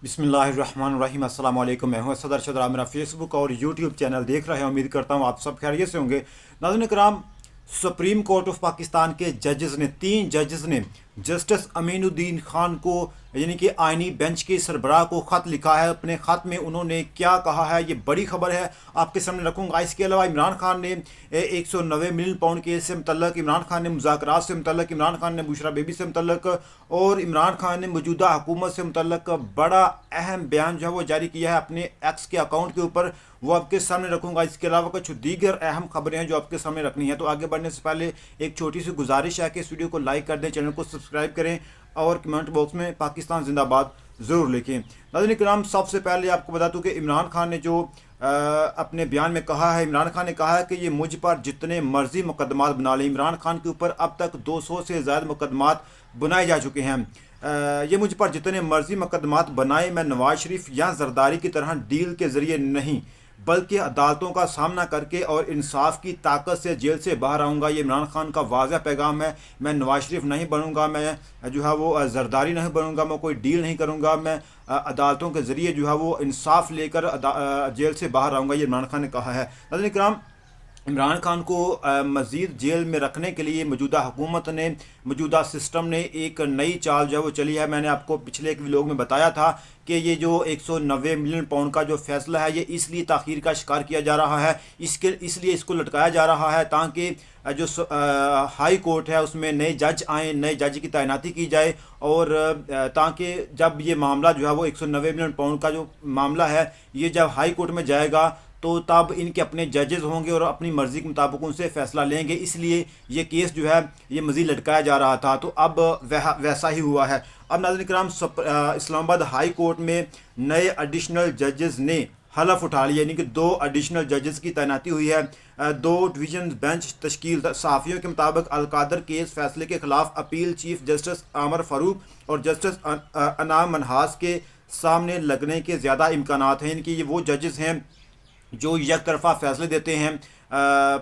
बिस्मिल्लाहिर्रहमानिर्रहीम। अस्सलाम वालेकुम। मैं हूं असद अरशद। आप मेरा फेसबुक और यूट्यूब चैनल देख रहे हैं। उम्मीद करता हूं आप सब खैरियत से होंगे। नाज़रीन कराम, सुप्रीम कोर्ट ऑफ पाकिस्तान के जजेस ने, 3 जजेस ने जस्टिस अमीनुद्दीन खान को यानी कि आइनी बेंच के सरबराह को ख़त लिखा है। अपने ख़त में उन्होंने क्या कहा है, ये बड़ी खबर है, आपके सामने रखूँगा। इसके अलावा इमरान खान ने 190 मिलियन पाउंड केस से मुतल्लक, इमरान खान ने मुज़ाकरात से मुतल्लक, इमरान खान ने बुशरा बेबी से मुतल्लक और इमरान खान ने मौजूदा हुकूमत से मुतल्लक बड़ा अहम बयान जो है वो जारी किया है अपने एक्स के अकाउंट के ऊपर। वो आपके सामने रखूँगा। इसके अलावा कुछ दीगर अहम खबरें हैं जो आपके सामने रखनी है। तो आगे बढ़ने से पहले एक छोटी सी गुजारिश है कि इस वीडियो को लाइक कर दें, चैनल को सब्सक्राइब करें और कमेंट बॉक्स में पाकिस्तान जिंदाबाद ज़रूर लिखें। नाज़रीन किराम, सबसे पहले आपको बता दूं कि इमरान खान ने जो अपने बयान में कहा है, इमरान खान ने कहा है कि ये मुझ पर जितने मर्जी मुकदमात बना लें। इमरान खान के ऊपर अब तक 200 से ज़्यादा मुकदमात बनाए जा चुके हैं। ये मुझ पर जितने मर्जी मुकदमात बनाए, मैं नवाज शरीफ या जरदारी की तरह डील के ज़रिए नहीं बल्कि अदालतों का सामना करके और इंसाफ की ताकत से जेल से बाहर आऊँगा। ये इमरान खान का वाज़ह पैगाम है। मैं नवाज शरीफ नहीं बनूँगा, मैं जो है वो जरदारी नहीं बनूँगा, मैं कोई डील नहीं करूँगा, मैं अदालतों के ज़रिए जो है वो इंसाफ लेकर जेल से बाहर आऊँगा, ये इमरान खान ने कहा है। नाज़रीन किराम, इमरान खान को मज़ीद जेल में रखने के लिए मौजूदा हुकूमत ने, मौजूदा सिस्टम ने एक नई चाल जो है वो चली है। मैंने आपको पिछले एक व्लॉग में बताया था कि ये जो 190 मिलियन पाउंड का जो फैसला है, ये इसलिए ताख़ीर का शिकार किया जा रहा है, इसलिए इसको लटकाया जा रहा है ताकि जो हाई कोर्ट है उसमें नए जज आएँ, नए जज की तैनाती की जाए और ताकि जब ये मामला जो है वो 190 मिलियन पाउंड का जो मामला है, ये जब हाई कोर्ट में जाएगा तो तब इनके अपने जजेस होंगे और अपनी मर्ज़ी के मुताबिक उनसे फ़ैसला लेंगे। इसलिए ये केस जो है ये मज़ीद लटकाया जा रहा था। तो अब वैसा ही हुआ है। अब नाज़रीन किराम, इस्लामाबाद हाई कोर्ट में नए एडिशनल जजेस ने हलफ उठा लिया, यानी कि 2 एडिशनल जजेस की तैनाती हुई है। 2 डिवीज़न बेंच तश्कील। सहाफ़ियों के मुताबिक अलकादर केस फैसले के ख़िलाफ़ अपील चीफ जस्टिस आमर फ़ारूक और जस्टिस अनाम मनहास के सामने लगने के ज़्यादा इम्कानात हैं। इनकी ये वो जजेस हैं जो एक तरफ़ा फ़ैसले देते हैं।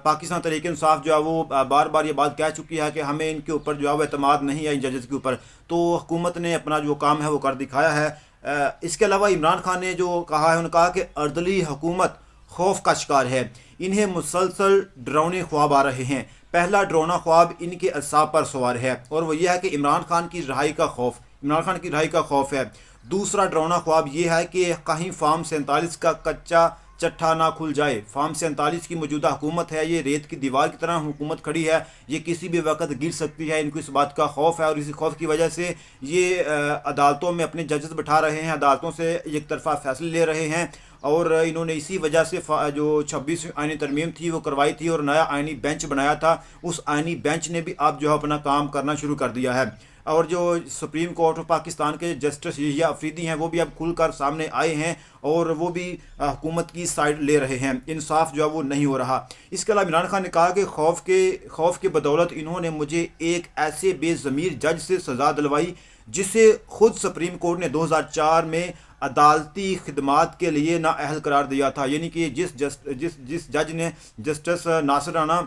पाकिस्तान तहरीक इंसाफ जो है वो बार बार ये बात कह चुकी है कि हमें इनके ऊपर जो है वो एतमाद नहीं है, इन जजेस के ऊपर। तो हुकूमत ने अपना जो काम है वो कर दिखाया है। इसके अलावा इमरान खान ने जो कहा है, उन्होंने कहा कि अर्दली हुकूमत खौफ का शिकार है, इन्हें मुसलसल डरावने ख्वाब आ रहे हैं। पहला डरावना ख्वाब इनके असाब पर सवार है और वो ये है कि इमरान खान की रिहाई का खौफ है। दूसरा डरावना ख्वाब ये है कि कहीं फार्म 47 का कच्चा चट्टा ना खुल जाए। फार्म 47 की मौजूदा हुकूमत है, ये रेत की दीवार की तरह हुकूमत खड़ी है, ये किसी भी वक्त गिर सकती है। इनको इस बात का खौफ है और इसी खौफ की वजह से ये अदालतों में अपने जजेस बिठा रहे हैं, अदालतों से एक तरफा फैसले ले रहे हैं और इन्होंने इसी वजह से जो 26वीं आइनी तरमीम थी वो करवाई थी और नया आइनी बेंच बनाया था। उस आइनी बेंच ने भी अब जो है अपना काम करना शुरू कर दिया है और जो सुप्रीम कोर्ट ऑफ पाकिस्तान के जस्टिस यहिया अफरीदी हैं वो भी अब खुलकर सामने आए हैं और वो भी हुकूमत की साइड ले रहे हैं। इंसाफ जो है वो नहीं हो रहा। इसके अलावा इमरान खान ने कहा कि खौफ के बदौलत इन्होंने मुझे एक ऐसे बेज़मीर जज से सज़ा दिलवाई जिसे खुद सुप्रीम कोर्ट ने 2004 में अदालती खिदमात के लिए नाअहल करार दिया था। यानी कि जिस जज ने, जस्टिस नासिर राना,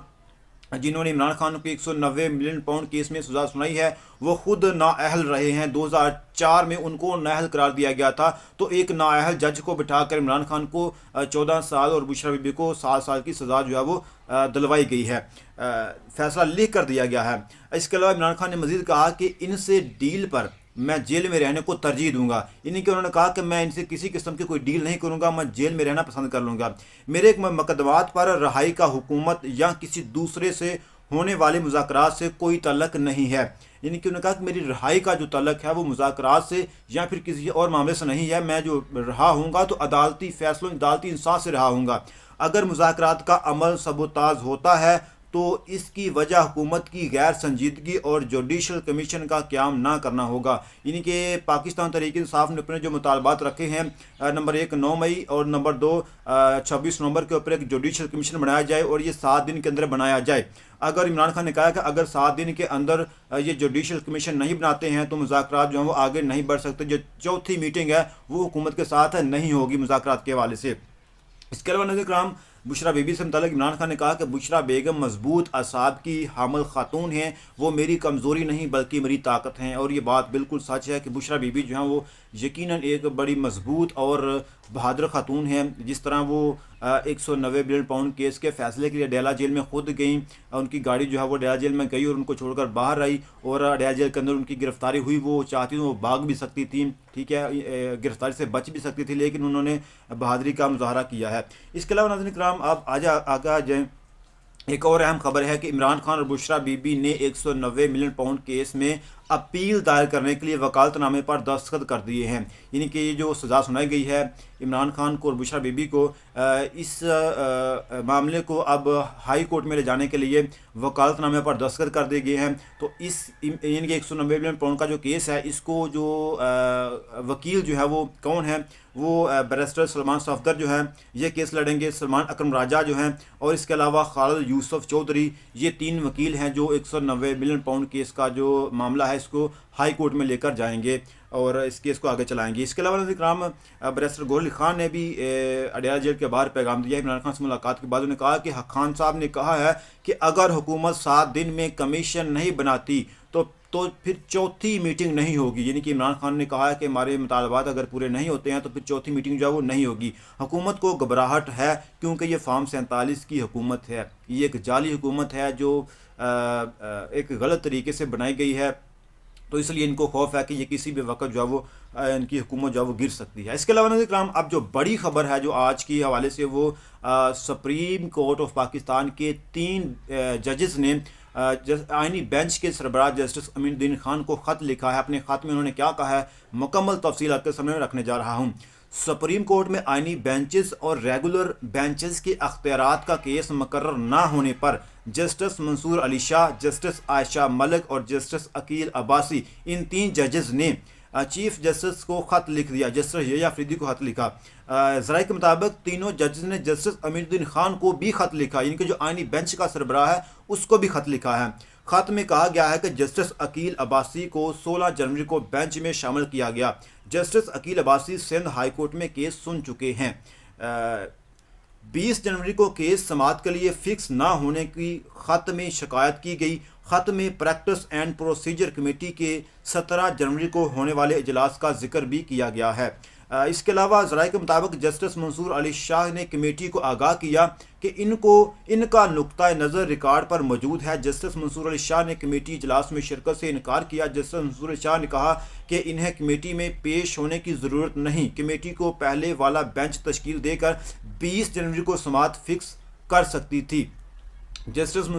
जिन्होंने इमरान खान को 190 मिलियन पाउंड केस में सज़ा सुनाई है, वो खुद नाअहल रहे हैं। 2004 में उनको नाअहल करार दिया गया था। तो एक नाअहल जज को बिठाकर इमरान खान को 14 साल और बुशरा बीबी को 7 साल की सज़ा जो है वो दिलवाई गई है, फैसला लिख कर दिया गया है। इसके अलावा इमरान खान ने मज़ीद कहा कि इनसे डील पर मैं जेल में रहने को तरजीह दूंगा। यानी कि उन्होंने कहा कि मैं इनसे किसी किस्म की कोई डील नहीं करूंगा, मैं जेल में रहना पसंद कर लूँगा। मेरे एक मुकदमात पर रिहाई का हुकूमत या किसी दूसरे से होने वाले मुज़ाकरात से कोई तल्लक नहीं है। यानी कि उन्होंने कहा कि मेरी रिहाई का जो तल्लक है वो मुज़ाकरात से या फिर किसी और मामले से नहीं है। मैं जो रहा हूँगा तो अदालती फ़ैसलों, अदालती इंसाफ से रहा हूँगा। अगर मुज़ाकरात का अमल सबूताज होता है तो इसकी वजह हुकूमत की गैर संजीदगी और जुडिशल कमीशन का क़याम ना करना होगा। यानी कि पाकिस्तान तहरीक इंसाफ ने अपने जो मुतालबात रखे हैं, नंबर 1 9 मई और नंबर 2 26 नवंबर के ऊपर एक जुडिशल कमीशन बनाया जाए और ये 7 दिन के अंदर बनाया जाए। अगर इमरान खान ने कहा कि अगर 7 दिन के अंदर ये जुडिशल कमीशन नहीं बनाते हैं तो मुज़ाकरात जो हैं वो आगे नहीं बढ़ सकते। जो चौथी मीटिंग है वो हुकूमत के साथ नहीं होगी मुज़ाकरात के हवाले से। इसके अलावा नज़र कराम, بشرا بیبی سے متعلق عمران خان نے کہا کہ بشرا بیگم مضبوط اعصاب کی حامل خاتون ہیں، وہ میری کمزوری نہیں بلکہ میری طاقت ہیں، اور یہ بات بالکل سچ ہے کہ بشرا بیبی جو ہیں وہ یقیناً ایک بڑی مضبوط اور بہادر خاتون ہیں۔ جس طرح وہ 190 بلین پاؤنڈ کیس کے فیصلے کے لیے ڈیلا جیل میں خود گئیں، ان کی گاڑی جو ہے وہ ڈیلا جیل میں گئی اور ان کو چھوڑ کر باہر آئی، اور ڈیلا جیل کے اندر ان کی گرفتاری ہوئی۔ وہ چاہتی وہ بھاگ بھی سکتی تھیں، ٹھیک ہے، گرفتاری سے بچ بھی سکتی تھی، لیکن انہوں نے بہادری کا مظاہرہ کیا ہے۔ اس کے علاوہ ناظرین کرام آپ آگے آ جائیں، ایک اور اہم خبر ہے کہ عمران خان اور بشرا بیبی نے 190 ملین پاؤنڈ کیس میں اپیل دائر کرنے کے لیے وکالت نامے پر دستخط کر دیے ہیں، یعنی کہ یہ جو سزا سنائی گئی ہے عمران خان کو اور بشرا بیبی کو، اس معاملے کو اب ہائی کورٹ میں لے جانے کے لیے وکالت نامے پر دستخط کر دیے گئے ہیں۔ تو اس یعنی کہ 190 ملین پاؤنڈ کا جو کیس ہے، اس کو جو وکیل جو ہے وہ کون ہے، وہ بیرسٹر سلمان صفدر جو ہیں یہ کیس لڑیں گے، سلمان اکرم راجہ جو ہیں، اور اس کے علاوہ خالد یوسف چودھری، یہ 3 وکیل ہیں جو 190 ملین پاؤنڈ کیس کا جو معاملہ ہے اس کو ہائی کورٹ میں لے کر جائیں گے اور اس کیس کو آگے چلائیں گے۔ اس کے علاوہ ناظرین کرام بیرسٹر گور علی خان نے بھی اڈیالہ جیل کے باہر پیغام دیا ہے۔ عمران خان سے ملاقات کے بعد انہوں نے کہا کہ حق خان صاحب نے کہا ہے کہ اگر حکومت 7 دن میں کمیشن نہیں بناتی تو پھر چوتھی میٹنگ نہیں ہوگی، یعنی کہ عمران خان نے کہا ہے کہ ہمارے مطالبات اگر پورے نہیں ہوتے ہیں تو پھر چوتھی میٹنگ جو ہے وہ نہیں ہوگی۔ حکومت کو گھبراہٹ ہے کیونکہ یہ فارم 47 کی حکومت ہے، یہ ایک جعلی حکومت ہے جو ایک غلط طریقے سے بنائی گئی ہے، تو اس لیے ان کو خوف ہے کہ یہ کسی بھی وقت جو ہے وہ ان کی حکومت جو ہے وہ گر سکتی ہے۔ اس کے علاوہ ناظرین کرام اب جو بڑی خبر ہے جو آج کی حوالے سے، وہ سپریم کورٹ آف پاکستان کے 3 ججز نے آئینی بینچ کے سربراہ جسٹس امین الدین خان کو خط لکھا ہے۔ اپنے خط میں انہوں نے کیا کہا ہے، مکمل تفصیل آپ کے سامنے رکھنے جا رہا ہوں۔ سپریم کورٹ میں آئینی بینچز اور ریگولر بینچز کے اختیارات کا کیس مقرر نہ ہونے پر جسٹس منصور علی شاہ، جسٹس عائشہ ملک اور جسٹس عقیل عباسی، ان 3 ججز نے چیف جسٹس کو خط لکھ دیا، جسٹس یحییٰ افریدی کو خط لکھا۔ ذرائع کے مطابق تینوں ججز نے جسٹس امین الدین خان کو بھی خط لکھا، یعنی کہ جو آئینی بینچ کا سربراہ ہے اس کو بھی خط لکھا ہے۔ خط میں کہا گیا ہے کہ جسٹس عقیل عباسی کو 16 جنوری کو بینچ میں شامل کیا گیا۔ Justice Aqeel Abbasi Sindh high court میں کیس سن چکے ہیں۔ 20 جنوری کو کیس سماعت کے لیے فکس نہ ہونے کی خط میں شکایت کی گئی۔ خط میں پریکٹس اینڈ پروسیجر کمیٹی کے 17 جنوری کو ہونے والے اجلاس کا ذکر بھی کیا گیا ہے۔ اس کے علاوہ ذرائع کے مطابق جسٹس منصور علی شاہ نے کمیٹی کو آگاہ کیا کہ ان کا نقطہ نظر ریکارڈ پر موجود ہے۔ جسٹس منصور علی شاہ نے کمیٹی اجلاس میں شرکت سے انکار کیا۔ جسٹس منصور علی شاہ نے کہا کہ انہیں کمیٹی میں پیش ہونے کی ضرورت نہیں، کمیٹی کو پہلے والا بینچ تشکیل دے کر 20 جنوری کو سماعت فکس کر سکتی تھی۔ جسٹس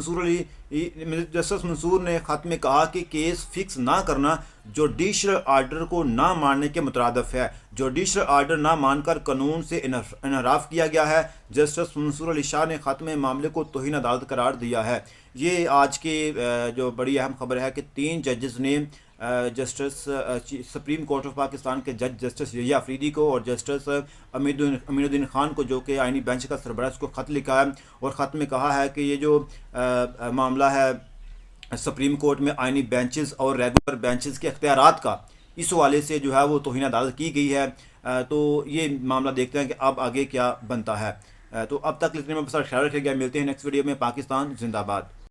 منصور نے خط میں کہا کہ کیس فکس نہ کرنا جوڈیشل آرڈر کو نہ ماننے کے مترادف ہے۔ جوڈیشل آرڈر نہ مان کر قانون سے انحراف کیا گیا ہے۔ جسٹس منصور علی شاہ نے خط میں معاملے کو توہین عدالت قرار دیا ہے۔ یہ آج کے جو بڑی اہم خبر ہے کہ 3 ججز نے justice supreme court of Pakistan کے جج جسٹس یحییٰ افریدی کو اور جسٹس امین الدین خان کو، جو کہ آئینی بینچ کا سربراہ، اس کو خط لکھا ہے، اور خط میں کہا ہے کہ یہ جو معاملہ ہے سپریم کورٹ میں آئینی بینچز اور ریگولر بینچز کے اختیارات کا، اس حوالے سے جو ہے وہ توہین عدالت کی گئی ہے۔ تو یہ معاملہ دیکھتے ہیں کہ اب آگے کیا بنتا ہے۔ تو اب تک اتنے میں بس خیال رکھے گا، ملتے ہیں نیکسٹ ویڈیو میں۔ پاکستان زندہ باد۔